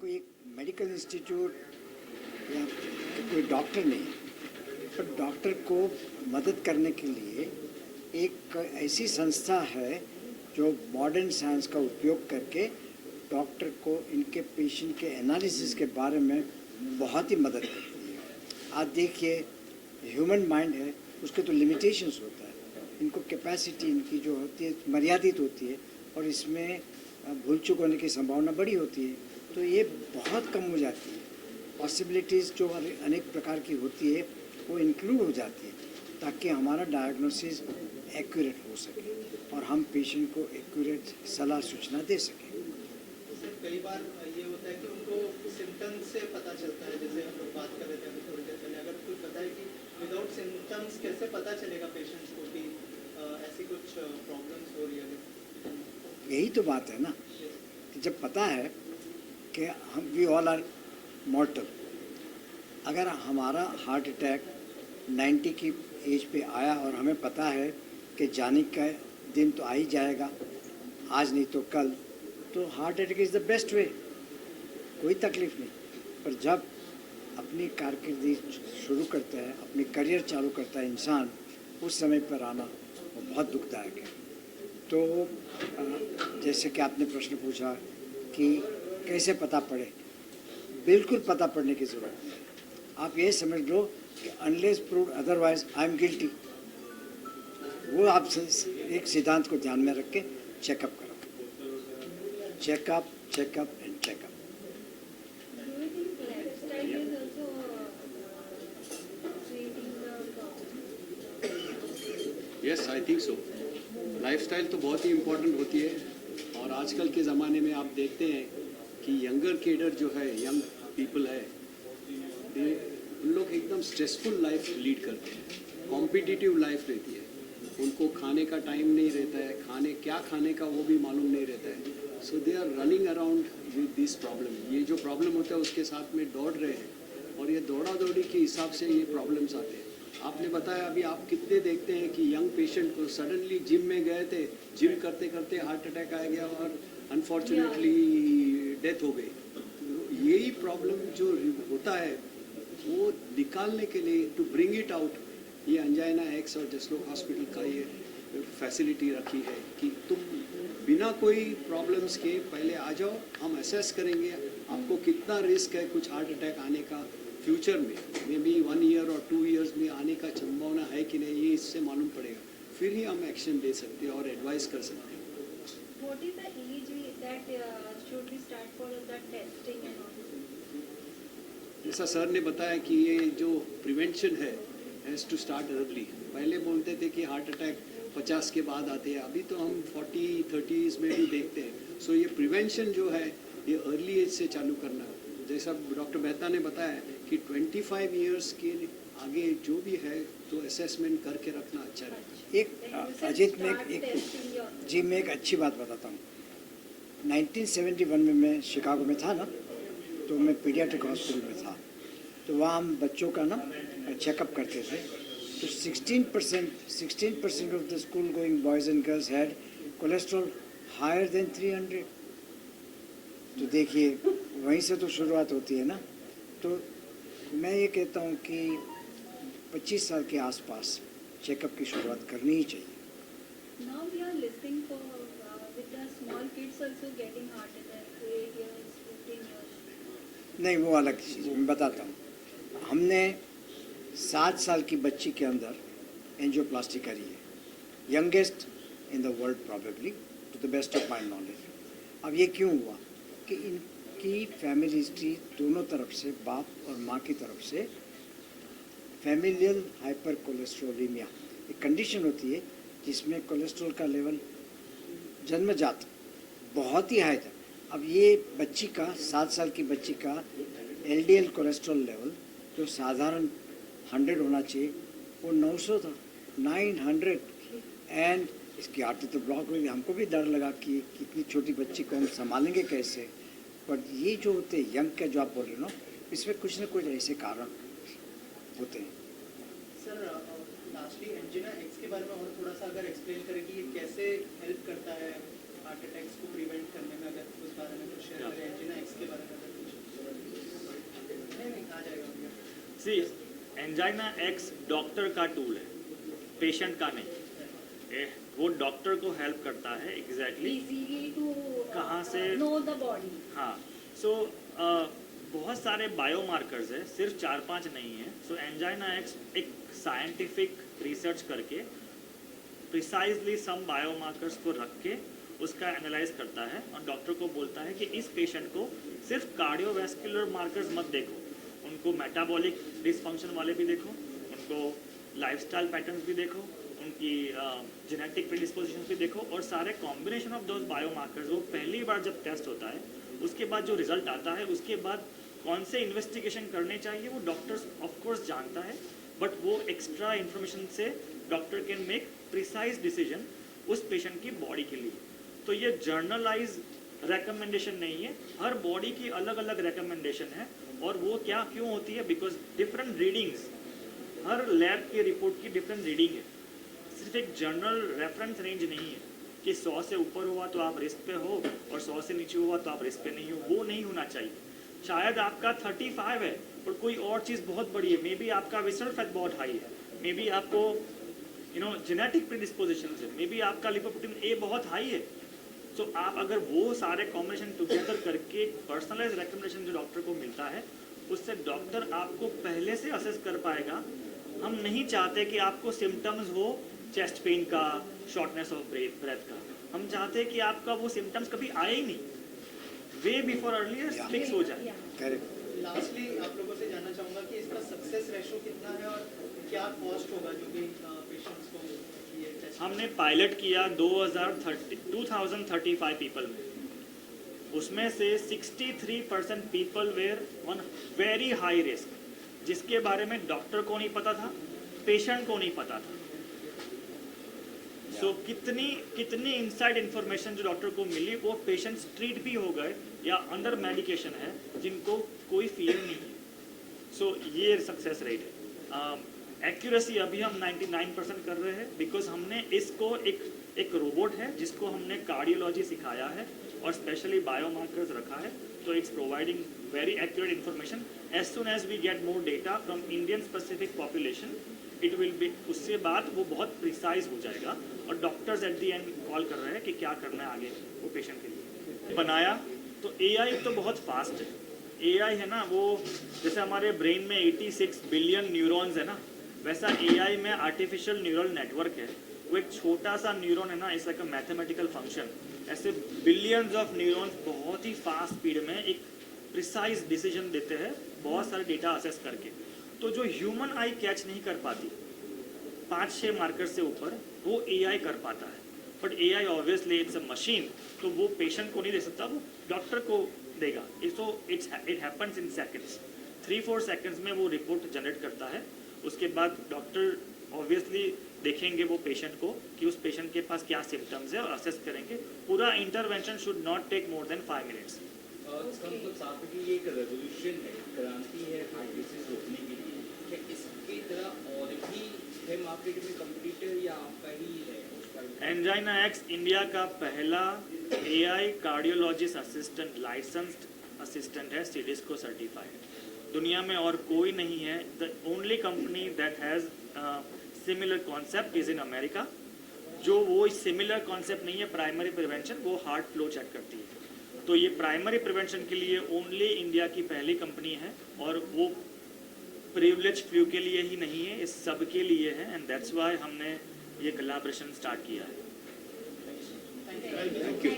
कोई एक medical institute या कोई डॉक्टर नहीं, पर डॉक्टर को मदद करने के लिए एक ऐसी संस्था है जो मॉडर्न साइंस का उपयोग करके डॉक्टर को इनके पेशेंट के एनालिसिस के बारे में बहुत ही मदद करती है। आज देखिए ह्यूमन माइंड है, उसके तो लिमिटेशंस होता है, इनको कैपेसिटी इनकी जो होती है मर्यादित होती है और इसमें भूल चूक होने की संभावना बड़ी होती है, तो ये बहुत कम हो जाती है। पॉसिबिलिटीज़ जो अनेक प्रकार की होती है वो इंक्लूड हो जाती है ताकि हमारा डायग्नोसिस एक्यूरेट हो सके और हम पेशेंट को एक्यूरेट सलाह सूचना दे सकें। कई बार ये होता है कि उनको सिम्टम्स से पता चलता है, जैसे हम लोग बात कर रहे थे अभी थोड़ी देर पहले, अगर कोई बताए कि विदाउट सिम्टम्स कैसे पता चलेगा पेशेंट्स को कि ऐसी कुछ प्रॉब्लम्स हो रही है। यही तो बात है ना कि जब पता है कि हम वी ऑल आर मॉर्टल, अगर हमारा हार्ट अटैक 90 की एज पे आया और हमें पता है कि जाने का दिन तो आ ही जाएगा, आज नहीं तो कल, तो heart attack is the best way, कोई तकलीफ नहीं। पर जब अपनी कारकिर्दी शुरू करता है, अपनी करियर चालू करता है इंसान, उस समय पर आना वो बहुत दुखदायक है। तो जैसे कि आपने प्रश्न पूछा कि कैसे पता पड़े, बिल्कुल पता पड़ने की ज़रूरत है। आप ये समझ लो कि unless proved otherwise I am guilty, वो आप एक सिद्धांत को ध्यान में रख के चेकअप करो, checkup checkup and checkup. Yes, I think so. Lifestyle तो बहुत ही इम्पोर्टेंट होती है और आजकल के ज़माने में आप देखते हैं कि यंगर केडर जो है, यंग पीपल है, उन लोग एकदम स्ट्रेसफुल लाइफ लीड करते हैं, कॉम्पिटिटिव लाइफ रहती है, उनको खाने का टाइम नहीं रहता है, क्या खाने का वो भी मालूम नहीं रहता है। So they are running around with this problem. ये जो प्रॉब्लम होता है उसके साथ में दौड़ रहे हैं और ये दौड़ा दौड़ी के हिसाब से ये प्रॉब्लम्स आते हैं। आपने बताया अभी आप कितने देखते हैं कि यंग पेशेंट को सडनली जिम में गए थे, जिम करते करते हार्ट अटैक आ गया और अनफॉर्चुनेटली डेथ हो गई। यही प्रॉब्लम जो होता है वो निकालने के लिए, टू ब्रिंग इट आउट, ये अंजाइना एक्स और जसलोक हॉस्पिटल का ये फैसिलिटी रखी है कि तुम बिना कोई प्रॉब्लम्स के पहले आ जाओ, हम असेस करेंगे आपको कितना रिस्क है कुछ हार्ट अटैक आने का फ्यूचर में, मे बी 1 ईयर और 2 ईयर्स में आने का संभावना है कि नहीं, ये इससे मालूम पड़ेगा, फिर ही हम एक्शन ले सकते हैं और एडवाइस कर सकते हैं। What is the age that should we start for the testing and all? जैसा सर ने बताया कि ये जो प्रिवेंशन है हैज़ टू स्टार्ट अर्ली। पहले बोलते थे कि हार्ट अटैक 50 के बाद आते हैं, अभी तो हम 40-30s में भी देखते हैं। सो ये प्रिवेंशन जो है ये अर्ली एज से चालू करना, जैसा डॉक्टर मेहता ने बताया कि 25 ईयर्स के आगे जो भी है तो असेसमेंट करके रखना अच्छा रहेगा। एक अजीत में मैं एक अच्छी बात बताता हूँ। 1971 में मैं शिकागो में था ना, तो मैं पीडियाट्रिक हॉस्पिटल में था, तो वहाँ हम बच्चों का ना चेकअप करते थे। तो 16% of the school going boys and girls had cholesterol higher than 300। तो देखिए वहीं से तो शुरुआत होती है ना। तो मैं ये कहता हूँ कि 25 साल के आसपास चेकअप की शुरुआत करनी ही चाहिए। Now we are listening for with the small kids also getting heart attack, 8 years, 15 years. नहीं, वो अलग चीज़ मैं बताता हूँ। हमने 7 साल की बच्ची के अंदर एंजियोप्लास्टी करी है, youngest in the world probably, to the best of my knowledge. अब ये क्यों हुआ कि इनकी फैमिली हिस्ट्री दोनों तरफ से, बाप और माँ की तरफ से, फैमिलियल हाइपर कोलेस्ट्रोलीमिया एक कंडीशन होती है जिसमें कोलेस्ट्रॉल का लेवल जन्मजात बहुत ही हाई था। अब ये बच्ची का, 7 साल की बच्ची का एलडीएल कोलेस्ट्रॉल लेवल जो साधारण 100 होना चाहिए वो 900 था, 900। एंड इसकी आर्टरी तो ब्लॉक हुई। हमको भी डर लगा कि इतनी छोटी बच्ची को हम संभालेंगे कैसे। पर ये जो होते हैं यंग का जो आप बोल रहे हो ना, इसमें कुछ न कुछ ऐसे कारण होते हैं। सर लास्टली एंजिना एक्स के बारे में और थोड़ा सा अगर एक्सप्लेन करें कि ये कैसे हेल्प करता है हार्ट अटैक्स को प्रिवेंट करने में, अगर उस बारे में कुछ शेयर करें, एंजिना एक्स के बारे में अगर कुछ। सी एंजाइना एक्स डॉक्टर का टूल है, पेशेंट का नहीं। वो डॉक्टर को हेल्प करता है एग्जैक्टली easily to कहाँ से know the body. हाँ। सो बहुत सारे बायोमार्कर्स है, सिर्फ 4-5 नहीं है। सो एंजाइना एक्स एक साइंटिफिक रिसर्च करके प्रिसाइजली सम बायोमार्कर्स को रख के उसका एनालाइज करता है और डॉक्टर को बोलता है कि इस पेशेंट को सिर्फ कार्डियोवैस्कुलर मार्कर्स मत देखो, उनको मेटाबॉलिक डिसफंक्शन वाले भी देखो, उनको लाइफस्टाइल पैटर्न्स भी देखो, उनकी जेनेटिक प्रीडिस्पोजिशन भी देखो, और सारे कॉम्बिनेशन ऑफ दोज बायोमार्कर्स वो पहली बार जब टेस्ट होता है उसके बाद जो रिजल्ट आता है उसके बाद कौन से इन्वेस्टिगेशन करने चाहिए वो डॉक्टर्स ऑफकोर्स जानता है, बट वो एक्स्ट्रा इन्फॉर्मेशन से doctor can make precise decision उस पेशेंट की बॉडी के लिए। तो ये जर्नलाइज रेकमेंडेशन नहीं है, हर बॉडी की अलग अलग रेकमेंडेशन है। और वो क्या क्यों होती है, because different readings, her lab की रिपोर्ट की डिफरेंट रीडिंग है, सिर्फ एक जनरल रेफरेंस रेंज नहीं है कि 100 से ऊपर हुआ तो आप रिस्क पे हो और 100 से नीचे हुआ तो आप रिस्क पे नहीं हो, वो नहीं होना चाहिए। शायद आपका 35 है और कोई और चीज़ बहुत बड़ी है, मे बी आपका विसरल फैट बहुत हाई है, मे बी आपको जेनेटिक प्रीडिस्पोजिशन है, मे बी आपका लिपोप्रोटीन ए बहुत हाई है। तो आप अगर वो सारे कॉम्बिनेशन टुगेदर करके पर्सनलाइज रिकमेंडेशन जो डॉक्टर को मिलता है उससे डॉक्टर आपको पहले से असेस कर पाएगा। हम नहीं चाहते कि आपको सिम्टम्स हो चेस्ट पेन का, शॉर्टनेस ऑफ ब्रेथ का, हम चाहते हैं कि आपका वो सिम्टम्स कभी आए ही नहीं, way before earlier Yeah. Fix हो जाए। करेक्ट। लास्टली आप लोगों से जानना चाहूँगा कि इसका सक्सेस रेशो कितना है और क्या कॉस्ट होगा जो भी पेशेंट्स को ये टेस्ट। हमने पायलट किया 2035 पीपल में, उसमें से 63% people were on very high risk, जिसके बारे में डॉक्टर को नहीं पता था, पेशेंट को नहीं पता था। सो कितनी इनसाइड इन्फॉर्मेशन जो डॉक्टर को मिली, वो पेशेंट्स ट्रीट भी हो गए या अंडर मेडिकेशन है जिनको कोई फियर नहीं है। सो ये सक्सेस रेट है। एक्यूरेसी अभी हम 99% कर रहे हैं, बिकॉज हमने इसको एक रोबोट है जिसको हमने कार्डियोलॉजी सिखाया है और स्पेशली बायोमार्कर्स रखा है, तो it's providing very accurate information. As soon as we get more data from Indian specific population, it will be, उससे बाद वो बहुत प्रिसाइज हो जाएगा और doctors at the end call कर रहे हैं कि क्या करना है आगे वो पेशेंट के लिए। बनाया तो एआई तो बहुत फास्ट है, एआई है ना, वो जैसे हमारे ब्रेन में 86 बिलियन न्यूरॉन्स है ना, वैसा एआई में आर्टिफिशियल न्यूरल नेटवर्क है। वो एक छोटा सा न्यूरॉन है ना, it's like a mathematical function. ऐसे बिलियंस ऑफ न्यूरॉन्स बहुत ही फास्ट स्पीड में एक प्रिसाइज डिसीजन देते हैं बहुत सारे डेटा असेस करके। तो जो ह्यूमन आई कैच नहीं कर पाती 5-6 मार्कर से ऊपर, वो एआई कर पाता है। But AI obviously it's a machine, तो वो पेशेंट को नहीं दे सकता, वो डॉक्टर को देगा। So it happens in seconds, 3-4 seconds में वो रिपोर्ट जनरेट करता है। उसके बाद डॉक्टर ऑब्वियसली देखेंगे वो पेशेंट को कि उस पेशेंट के पास क्या सिम्टम्स है और असेस करेंगे। पूरा intervention should not take more than 5 minutes. साथ में ये एक रेवोल्यूशन है, क्रांति है हार्ट डिसीज रोकने के लिए। क्या इसकी तरह और भी है मार्केट में कंपटीटर या आपका ही है उसका? एंजाइना एक्स इंडिया का पहला AI cardiologist assistant, licensed assistant है, सीडिस्को सर्टिफाइड। दुनिया में और कोई नहीं है। The only company that has similar concept is in America. जो वो सिमिलर कॉन्सेप्ट नहीं है प्राइमरी प्रिवेंशन, वो हार्ट फ्लो चेक करती है। तो ये प्राइमरी प्रिवेंशन के लिए ओनली इंडिया की पहली कंपनी है, और वो प्रिविलेज फ्यू के लिए ही नहीं है, इस सब के लिए है, एंड दैट्स वाई हमने ये कोलैबोरेशन स्टार्ट किया है। Thank you. Thank you.